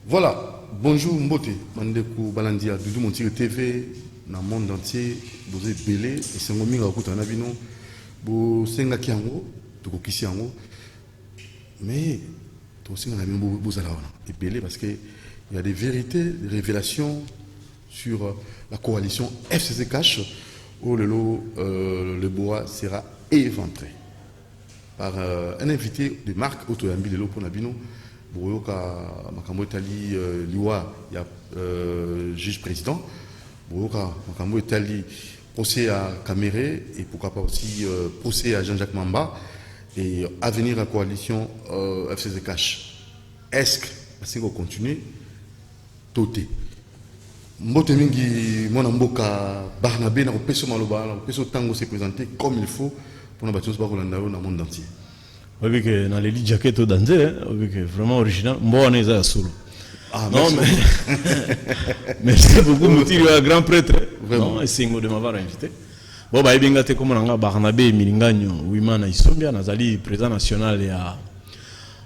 Voilà, bonjour Mbote, Mandekou Balandia, Doudou Montire TV, dans le monde entier, vous êtes belé, et c'est un moment où vous avez vu, vous êtes un kiango, vous êtes un kiango, mais vous êtes un belé parce qu'il y a des vérités, des révélations sur la coalition FCC Cash, où le bois sera éventré par un invité de Marc Otoyambi de l'Opo Nabino. Boyoka Makambo Etali Liwa, il y a juge président. Boyoka Makambo Etali procès à Caméré et pourquoi pas aussi procès à Jean-Jacques Mamba et avenir à coalition FCC Cash. Est-ce que vous continuez Toté. Mbote mingi mona mboka Barnabé na peso maloba na peso tango se présenter comme il faut pour na bâtiment ba dans le monde entier. Oui, que dans les jackets au danger, oui, que vraiment original. Bon, on est à solo. Ah, non, mais merci beaucoup, Moutir, grand prêtre. Vraiment. Non, et c'est de m'avoir invité. Bon, bah, bien gâté comme on a Barnabé, Milingagno, Ouimana, Isombia, Nazali, président national et à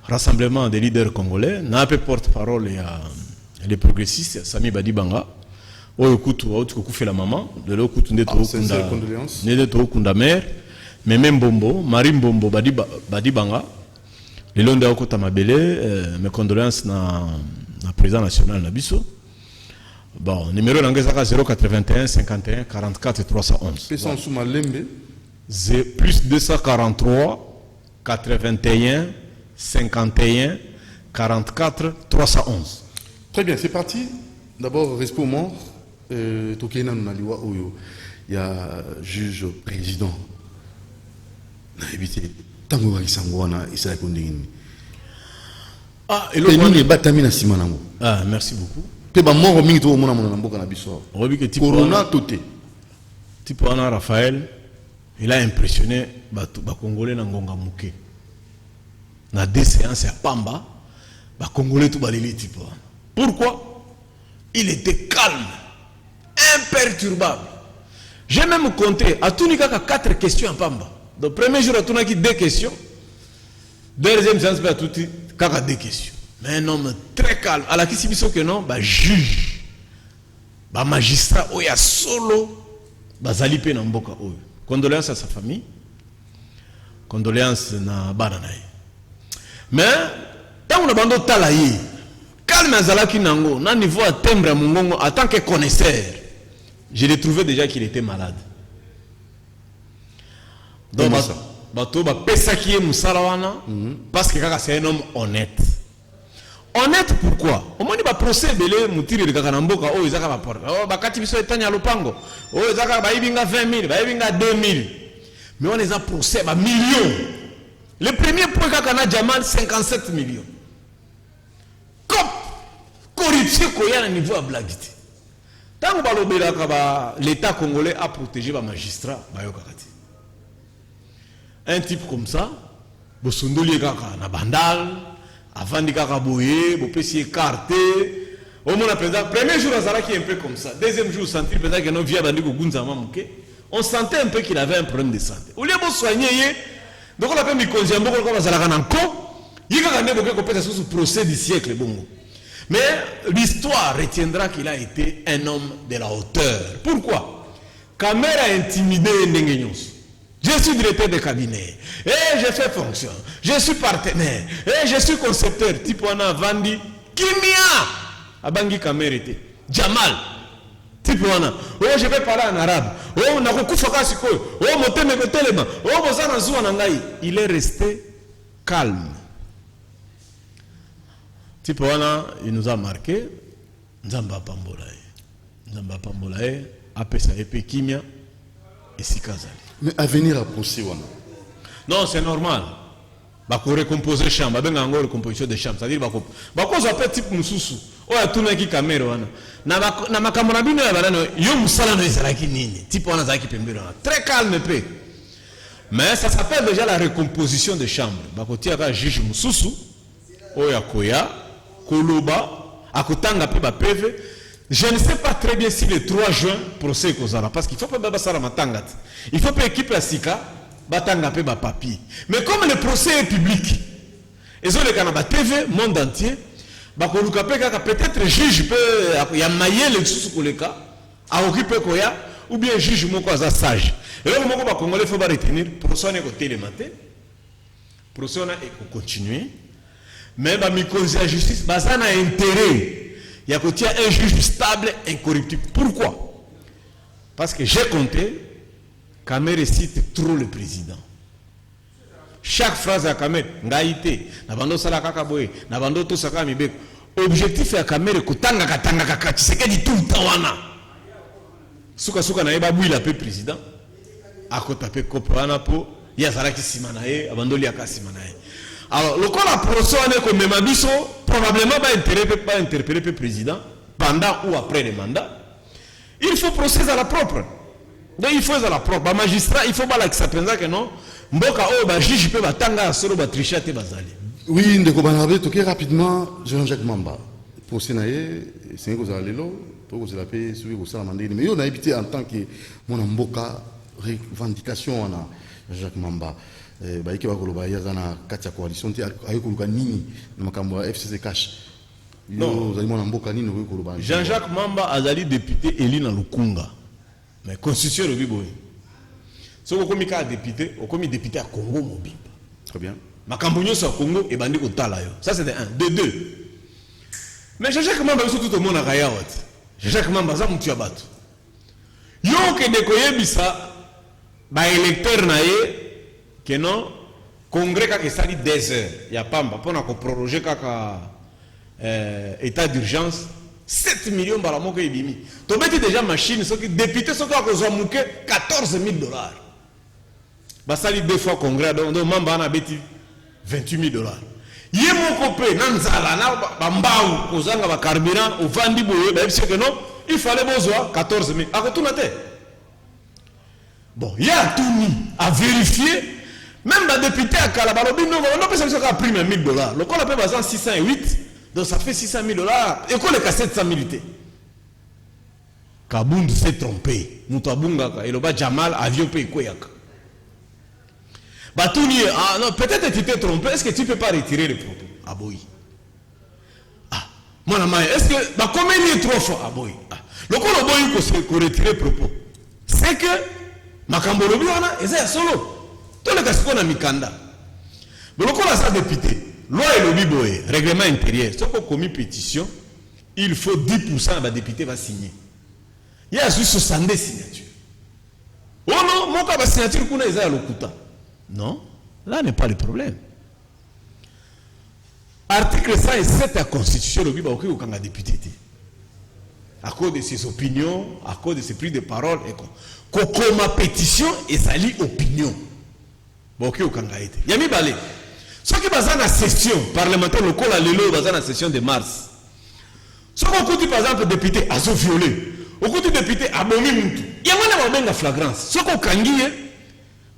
rassemblement des leaders congolais. N'a pas porte-parole et à les progressistes, Sami Badibanga. Oh, écoute, tu fait la maman, de l'autre côté, de Kunda mère. Mais même Bombo, Marine Bombo, Badibanga, les longs de Kota Mabele, mes condoléances na président national Nabiso. Bon, numéro l'anglais 081 51 44 311. Pesson sous Malembe. Plus 243 81 51 44 311. Très bien, c'est parti. D'abord, respect aux morts. Tokena Naliwa Oyo. Il y a juge président. Éviter tango sangwana isa kondini ah et le batamina simanango ah merci beaucoup pe ba moro mingi to mona mona mboka na biso obi que type corona toté type ana Raphaël il a impressionné ba congolais na ngonga muke na deux séances à Pamba ba congolais tout baleli type pourquoi il était calme imperturbable j'ai même compté à tout nika 4 questions à Pamba. Donc, premier jour, on a 2 questions. Deuxième séance, on a 2 questions. Mais un homme très calme. À la question que non, juge, magistrat, il y a solo, Zalipe Namboka. Condoléances à sa famille. Condoléances à Bananaï. Mais, tant qu'on a bandé talaï, calme à Zalaki Nango, n'a niveau à timbre à Mungongo, en tant que connaisseur, je l'ai trouvé déjà qu'il était malade. Donc, bato ba pesa qui est musalawana parce que c'est un homme honnête. Honnête pourquoi? Au moins il va procès belé mutiri de kakanamboka oh izaka ba porte. Oh bakati biso etanya lopango. Oh izaka ba ibinga 20 000, ba ibinga 2 000. Mais on les a procès ba millions. Le premier point kakana Jamal 57 millions. Comme corruption koya na niveau à blagité. Tant ba lobela ka l'état congolais a protégé ba magistrat ba yo kakati. Un type comme ça, Bosundoli kaka na bandal, avant de kaka boye, bopesi écarté. Au moins président, premier jour à qui est un peu comme ça. Deuxième jour, sentir peut-être que non via bandiko gunzama muke. On sentait un peu qu'il avait un problème de santé. Au lieu de soigner, donc on appelle Mikonzi Mboko comme ça la rananko. Il a gagné beaucoup de sur ce procès du siècle bongo. Mais l'histoire retiendra qu'il a été un homme de la hauteur. Pourquoi? Caméra intimidé Ndengenyos. Je suis directeur de cabinet, et je fais fonction, je suis partenaire, et je suis concepteur. Type on a vendu Kimia à Bangui Kamérité, Jamal. Type on a, oh je vais parler en arabe, oh on a beaucoup de oh moté me téléma, oh bozana zouanangai. Il est resté calme. Type on a, il nous a marqué, Nzamba Pambolae, Apesa Epe Kimia et Sikazali. Mais à venir à procès, non, c'est normal. Bah, qu'on recomposer chambre, bah, ben encore recomposition de chambre, c'est-à-dire bah, qu'on s'appelle type mususu. Oh, à tout le monde qui caméra, na makamona bino ya balano, yo musala no ezalaki nini. Type on a zaki pembero. Très calme peu. Mais ça s'appelle déjà la recomposition de chambre. Bah, qu'on tient à juge mususu, oh ya koya, koloba, akotanga pe ba PV. Je ne sais pas très bien si le 3 juin, procès Kozara, parce qu'il faut pas Babasara Matangat. Il faut pas équiper la Sika, Batanga pe papier. Mais comme le procès est public, ils ont le Canada TV, monde entier, bakoluka pe kaka peut-être juge peut ya mayele lisusu koleka aokipe koya ou bien juge moko aza sage eloko moko bakongole faut retenir procès wana ekotelema te procès wana ekocontinue mais bamikonzi ya justice baza na intérêt ya kotia un juge stable incorruptible. Pourquoi? Parce que j'ai compté Kamere cite trop le président. Chaque phrase à Kamere ngaïté na bando sala kaka boye na bando to saka mibeko objectif ya Kamere kotanga kaka Tshisekedi tout le temps wana suka na yeba bwila pe président akota pe kopo wana po ya zalaki simana ye abandoli akasima na ye. Alors le cas la procès wana ko mema biso probablement ba interpeller le président pendant ou après le mandat. Il faut procéder à la propre. Donc il faut à la propre. Ba magistrat il faut pas la penza que non mboka o ba juge pe batanga solo ba tricher te bazali. Oui, ndeko banabe toke rapidement Jean-Jacques Mamba. Procès naye c'est ngo za lelo pour que la paix soit au sein mandé mais on a évité en tant que mon mboka revendication wana Jean-Jacques Mamba. Ba yeke ba koloba yaza na kati ya coalition te ayekoluka nini na makambo ya FCC cash. Non, vous allez mon mboka nini ko koloba. Jean-Jacques Mamba azali député élu na Lukunga. Mais constitution le biboy. So ko komi ka député, o komi député à Congo mobile. Très bien. Makambo nyoso ya Congo e bandi ko tala yo. Ça c'est de 1, de 2. Mais Jean-Jacques Mamba biso tout le monde a kaya wat. Jean-Jacques Mamba za mutu ya bato. Yo ke de koyebisa ba électeur na ye que non congrès kaka sali 2 heures ya pamba pona ko proroger kaka état d'urgence 7 millions bala moko ebimi. To beti déjà machine so que député so ko zo muke $14,000. Basali 2 fois congrès donc Mamba na beti $28,000. Yé moko pe nanzala na bambau kozanga ba carburant au vandi boye ba que non il fallait besoin 14,000. Akotuna te. Bon, il y a tout mis à vérifier. Même les députés à Kalabalobi, non, on peut savoir qu'à prime $1,000. Le col a payé 608, donc ça fait $600,000. Et qu'on est qu'à 700 000. Kabound s'est trompé. Moutabunga, et le bas Jamal, avion payé Koyak. Batouni, ah non, peut-être que tu t'es trompé. Est-ce que tu ne peux pas retirer les propos? Ah boy. Ah, mon ami, est-ce que, bah, combien il y a 3 fois? Ah boy. Ah, le col a boy qu'on retire les propos. C'est que, Makambolobi, on a, et c'est solo. Tout le cas, c'est qu'on a mikanda. Mais le cas, ça député. Loi et le biboé, règlement intérieur. Si on a commis pétition, il faut 10% de député va signer. Il y a juste 70 signatures. Oh non, mon cas, la signature qu'on a, ils ont le quota. Non, là n'est pas le problème. Article 107 de la Constitution, le biboé, on a député. À cause de ses opinions, à cause de ses prises de parole, et comme ma pétition, et ça lit opinion. Ok, au Kangaïte. Yami Balé. Ce qui est basé dans la session parlementaire, le col à l'élo, basé dans la session de mars. Ce qu'on dit par exemple, député a violé. Au côté député a bomi moutou. Il y a même la flagrance. Ce qu'on kangiye,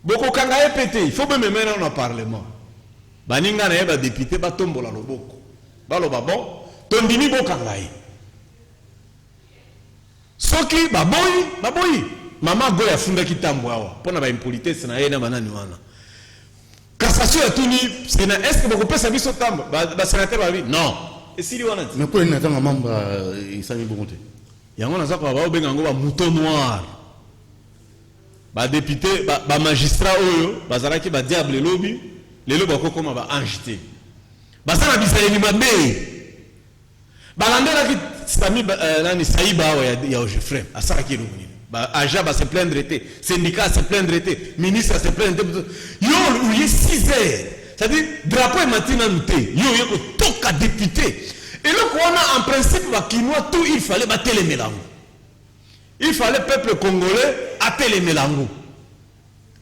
beaucoup kangaye pété. Il faut même mettre dans le parlement. Baninga na yeba député, ba tombo la loboko. Ba lo babon, tondini bo kangaye. Ce qui, baboyi. Maman goya funda kitambo awa. Pona ba impolitesse na yena banani wana. Cassation à tout niveau, est-ce que vous pouvez savoir ce temps? Sénateur va dire non. Et si on a dit mais pour une attente membre il s'est mis pour monter. Il y a un ça va bien un mouton noir. Ba député, ba magistrat oyo, ba zalaki ba diable lobby, les lobby ko comme ba anjité. Ba ça na bisaye mabe. Ba landela ki sami nani saiba ya Geoffrey, asara ki lobby. Aja va se plaindre été, syndicat se plaindre été, ministre se plaindre été. Yo, il y a 6 heures. C'est-à-dire, drapeau est maintenant noté. Yo, il y a toka député. Et là, on a en principe, tout, il fallait battre les mélanges. Il fallait le peuple congolais battre les mélanges.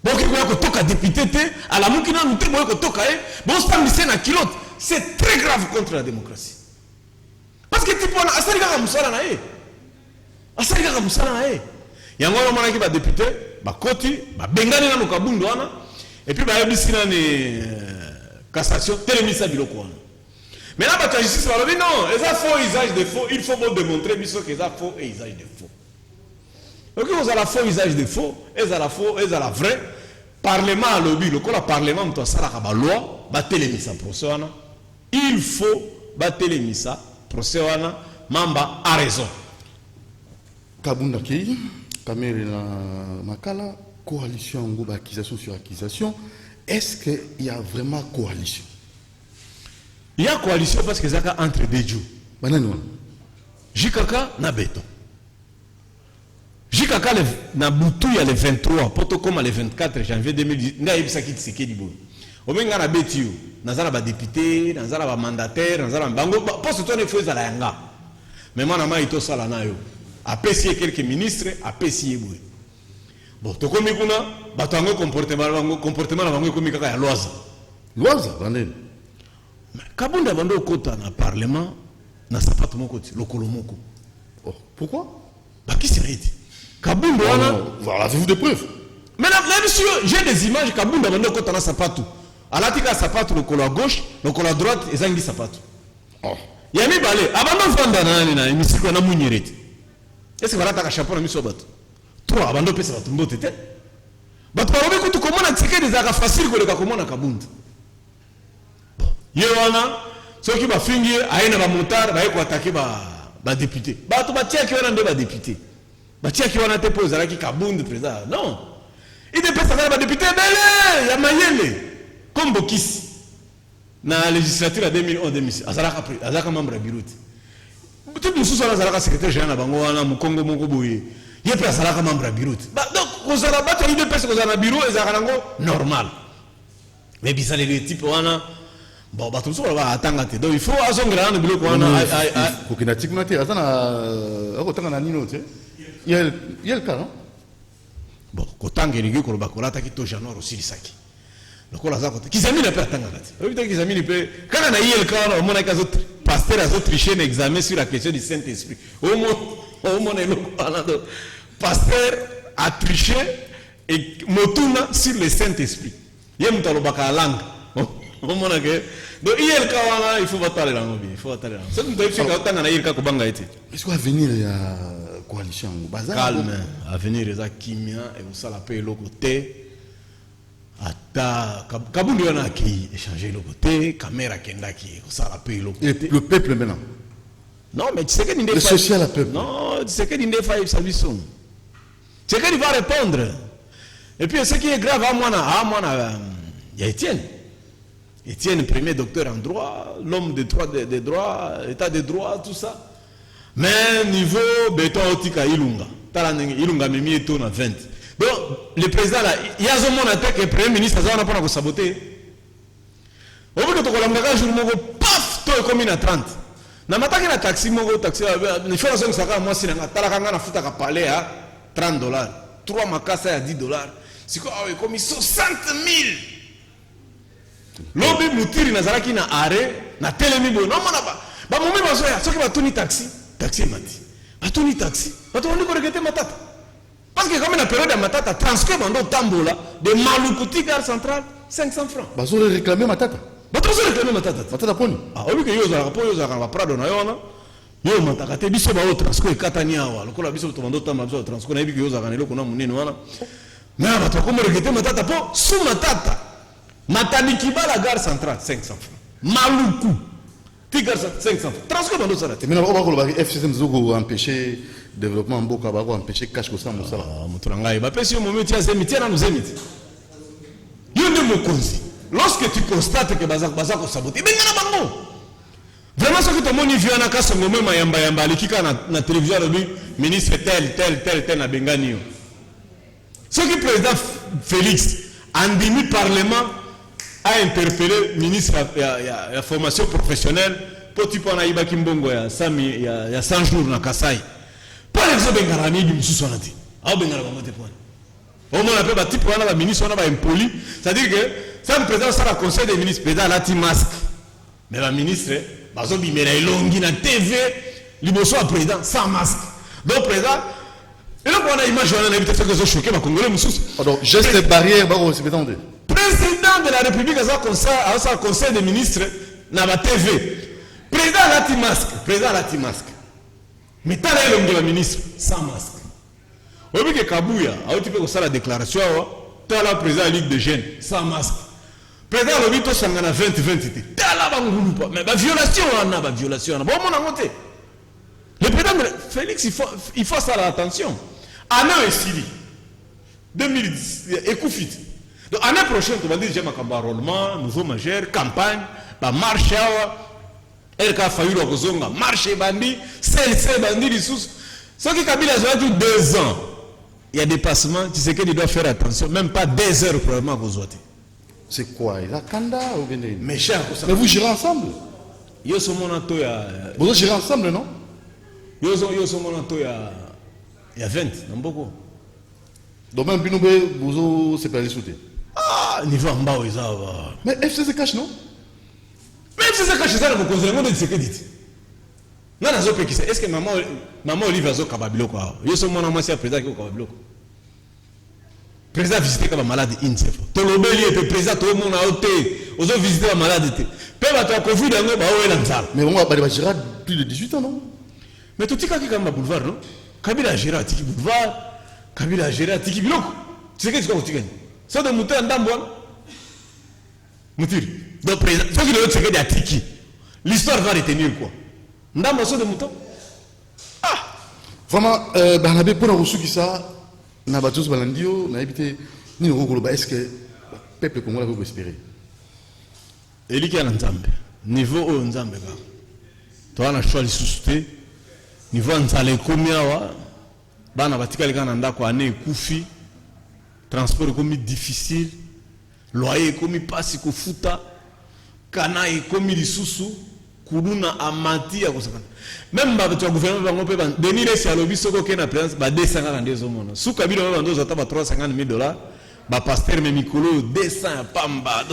Donc, il y a toka député, à la moukina noté, il y a toka, bon, c'est très grave contre la démocratie. Parce que tu peux, asariga musala na e. Asariga musala na e. Yango na mwana ki ba député ba koti ba bengani na Kabundu wana et puis ba yebisi na ni cassation telemisa biloko wana. Mais là ba justice ba lobi non, eza faux usage de faux, il faut vous démontrer biso que eza faux et usage de faux. Donc vous avez faux usage de faux, eza la faux, eza la vrai. Parlement a lobby, le parlement to sala ka ba loi, ba telemisa procès wana. Il faut ba telemisa procès wana Mamba a raison. Kabunda Kei, Kamere na Makala, coalition Ngoba, accusation sur accusation. Est-ce qu'il y a vraiment coalition? Il y a coalition parce que c'est entre deux jours. Banani Jikaka na Beton. Jikaka na Boutou il y a le 23, poto comme le 24 janvier 2010. Nga yebisa ki tseke di bo. Omenga na Betio, nazala ba député, nazala ba mandataire, nazala bango poste to ne feza la yanga. Mais moi na ma ito sala na yo. Apesi quelques ministres, apesi ebwe. Bon, to komi kuna batango comportement na bango komi kaka ya loza. Loza banene. Kabunda bando kota na parlement na sapato moko ti lokolo moko. Oh, pourquoi? Bah qui c'est été? Kabunda wana. Voilà, avez-vous des preuves? Maintenant, monsieur, j'ai des images Kabunda bando kota na sapato. Alatika sapato lokolo à gauche, lokolo à droite ezangi sapato. Oh. Yami balé, abando vanda na emisiko na munyerete. Est-ce que voilà ta chapeau na miso bato? Toi abando pesa bato mbote te. Bato ba robe kutu komona tsike des aka facile ko le ka komona Kabunda. Yewana soki ba fingi aina ba motard ba ko attaquer ba député. Bato ba tia ki wana ndo ba député. Ba tia ki wana te poser la ki Kabunda président. Non. Il dépêche ba député belé ya mayele. Comme Bokis na législature à 2011-2006 azalaka membre ya bureau tout mosusu wana azalaka secrétaire général na bango wana mokongo moko boye ye mpe azalaka membre ya bureau donc kozala bato ya idps kozala na bureau ezalaka nango normal mais bisaleli etype wana bon bato mosusu baatanga te donc il faut azongela wana biloko wana kokenda tikuna te aza na akotanga na nino te yelka non bon kotanga elingi koloba kolataki to janor osilisaki lokola za kote kizamini pe atanga kati obita kizamini pe kana na yel kana o mona kazo pasteur azo tricher un examen sur la question du Saint-Esprit au mona eloko ana do pasteur a triché et motuna sur le Saint-Esprit ye mutalo baka langue au mona ke do yel kana il faut battre la ngobi il faut battre la c'est tout fika otanga na yel ka ko banga ete est-ce qu'on va venir ya coalition bazar calme à venir eza kimia et vous la paix eloko te. Ata Kabunda yana ki échanger le côté caméra kenda ki ça la paye le peuple maintenant non mais tu sais que le social peuple non tu sais que l'indé faille salvation tu sais qu'il va répondre et puis ce qui est grave à moi il y a Étienne premier docteur en droit l'homme de droit état de droit tout ça mais niveau béton otika ilunga tala ilunga memi eto na 20. Donc, le président là, il y a un monde attaque le premier ministre, ça n'a pas saboter. Au bout de tout le jour, paf, tout est comme à 30. Na mataki na taxi, taxi, il faut que ça moi si na talakanga na futa ka palais à $30. 3 makasa à $10. C'est quoi, comme 60 000. Lobi mutiri na zaraki na arrêt, na telemi bo, non monaba. Ba momi bazoya, soki batuni taxi mati. Batuni taxi, batuni ko regretter matata. Parce que comme la période de Matata, transfert dans Tambola, de Malukuti, gare centrale, 500 francs. Vous allez réclamer Matata. Vous allez réclamer Matata. Matata poni. Ah, oui, que vous avez Prado na yona. Yo Matata, te biso ba transfert Katania wa. Lokola biso to mando tamba biso transfert na biso za kanelo kuna munene wana. Mais ba to comme regretter Matata po sous Matata. Matani Kibala gare centrale 500 francs. Maluku. Tigar 500 francs. Transfert dans ça. Maintenant on va ko ba FCM zogo empêcher développement mboka ba ko empêcher cash ko ça mosala. Ah mutranga ba pesi yo momenti ya zemiti na nuzemiti. Yo nde mokonzi. Lorsque tu constates que bazako ko saboter, benga na bango. Vraiment ce que tout le monde vient na kasongo même yamba alikika na télévision le ministre tel na bengani yo. Ce qui président Félix andimi parlement a interpellé ministre ya formation professionnelle pour tu pas na ibaki mbongo ya 100 jours na Kasai. Pour exemple bengarami du mususu anati. Ah bengara ba mote point. Au moins après ba type wana ba ministre wana ba impoli, c'est-à-dire que ça le président ça la conseil des ministres président lati masque. Mais la ministre bazo bimela elongi na TV liboso à président sans masque. Donc président et là on a image on a invité que ça choqué ba congolais mususu. Alors geste barrière ba ko se bétendre. Président de la République a ça conseil des ministres na ba TV. Président lati masque. Mais t'as là le ministre sans masque. Au bout que Kabouya a tu peux faire la déclaration t'as là président Ligue de jeunes sans masque. Président le bito sangana 2020 t'as Mais la violation, bon, mon côté. Le président Félix, il faut ça l'attention. Année et Syrie, 2010, écoute. Donc, année prochaine, tu vas dire, j'ai un enrôlement, nouveau majeur, campagne, marche, elle a fallu le rozonga, marche bandi, c'est bandi, les sous. Ce qui Kabila a dit 2 ans, il y a des passements, tu sais qu'il doit faire attention, même pas 2 heures probablement à vous. C'est quoi? Il a Kanda ou bien? Mais cher, mais vous gérez ensemble? Yo so monato ya. Vous gérez ensemble, non? Yo so monato ya 20, n'amboko. Donc même Binobe, vous c'est pas discuté. Ah, niveau en bas ils ont. Mais FCC cache non? Mais FCC cache ça dans mon conseil, on dit ce que dit. Non, nazo pe kisa. Est-ce que maman Olivier zo kababilo quoi? Yo so mona moi c'est président qui kababilo. Président visité comme malade INSEF. Tolobeli était président tout le monde a ôté. Aux autres visiter la malade. Peu va toi Covid dans ba ouais là. Mais on va gérer plus de 18 ans non? Mais tout tika qui comme boulevard non? Kabila géré à Tiki boulevard, Kabila géré à Tiki biloko. Tu sais que tu vas Tiki. Ça de monter en Damboine. Moutir. Donc président, faut qu'il le secret à Tiki. L'histoire va retenir quoi? Ndambo so de mouton. Ah. Vraiment Barnabé pour nous qui ça na batos balandio na habité ni ngolo ba est-ce que peuple congolais peut espérer? Eliki ya nzambe. Niveau o nzambe ba. To na choix lisusu niveau nzale komi awa bana batikali kana ndako ane kufi transport komi difficile loyer komi pasi kofuta kana komi lisusu kuluna amati ya kosakana même ba tu gouvernement bango pe ban denire si alobi soko ke na présence ba 250 ndezo mona suka bino ba ndozo ta ba 350,000 $, ba pasteur me mikolo 200 pamba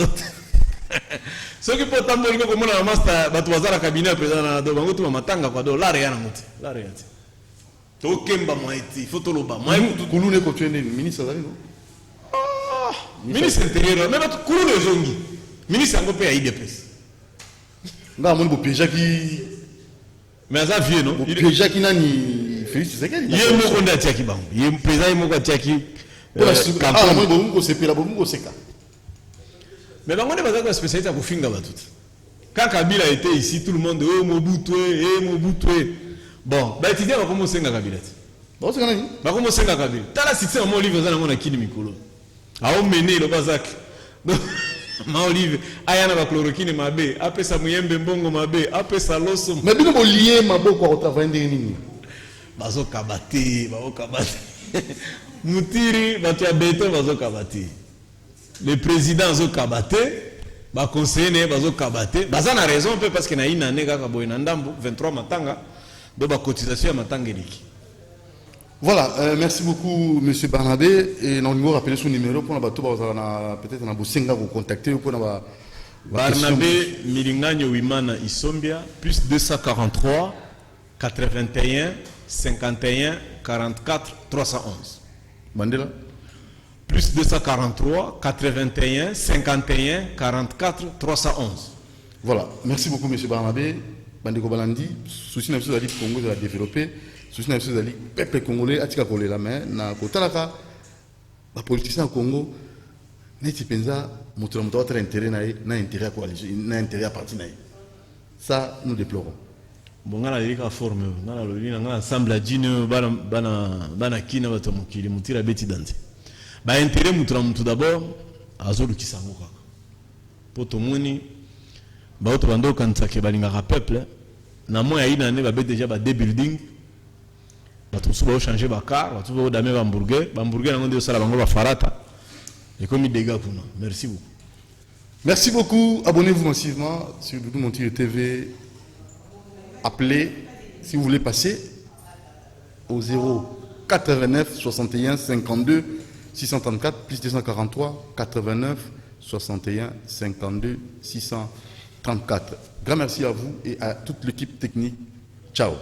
ce qui peut t'embrouiller comme on a master ba tu bazala cabinet président na do bango tu matanga kwa dollar ya na muti dollar ya ti to kemba moiti photo loba moi kulune ko tuende ministre azali no ministre intérieur même kulune zongi ministre ngo pe ya IDPS nga moni bo peja ki mais ça vieux non peja ki nani Félix Tshisekedi yé moko nda tiaki bango yé président moko tiaki ah moi bo ngo sepela bo ngo seka. Mais bango ne bazaka spécialité à kofinga batut. Quand Kabila était ici tout le monde Mobutu. Bon, ba étudiant va commencer nga Kabila. Bon c'est nani ba commencer nga Kabila. Tala succès mon livre za ngona kini mikolo. A o mené le bazak. Ma olive ayana ba chloroquine mabe apesa muyembe mbongo mabe apesa loso mais bino bo lié maboko au travail nini bazo kabati mutiri batu ya beto bazo kabati le président zo kabate ba conseiller bazo kabate baza na raison peu parce que na ina ne kaka boy na ndambu 23 matanga do ba cotisation ya matanga eliki. Voilà, merci beaucoup monsieur Barnabé et nous allons rappeler son numéro pour peut-être na bosenga vous contacter pour na Barnabé Milinganyo Wimana Isombia plus 243 81 51 44 311 Mandela plus 243 81 51 44 311. Voilà, merci beaucoup monsieur Barnabé. Bandeko Balandi, souci na biso Congo de la développer. Souci na biso zali peuple congolais atika kolela mais na kotalaka ba politicien au Congo neti penza moto na moto intérêt na intérêt à coalition na intérêt à parti na. Ça nous déplorons. Bon ngana lika forme ngana lolina ngana ensemble a dino bana kina bato mukili mutira beti dante. Ba intérêt moto na moto d'abord azolu kisango kaka. Poto moni ba auto bando kanisa ke balinga peuple na moya ina ne ba bet déjà ba deux buildings. Bato suba changer ba car bato ba dame ba hamburger na ngonde sala bango ba farata et comme il dégâts pour nous. Merci beaucoup. Merci beaucoup, abonnez-vous massivement sur Doudou Montire TV. Appelez si vous voulez passer au 0 89 61 52 634 plus 243 89 61 52 634. Grand merci à vous et à toute l'équipe technique. Ciao.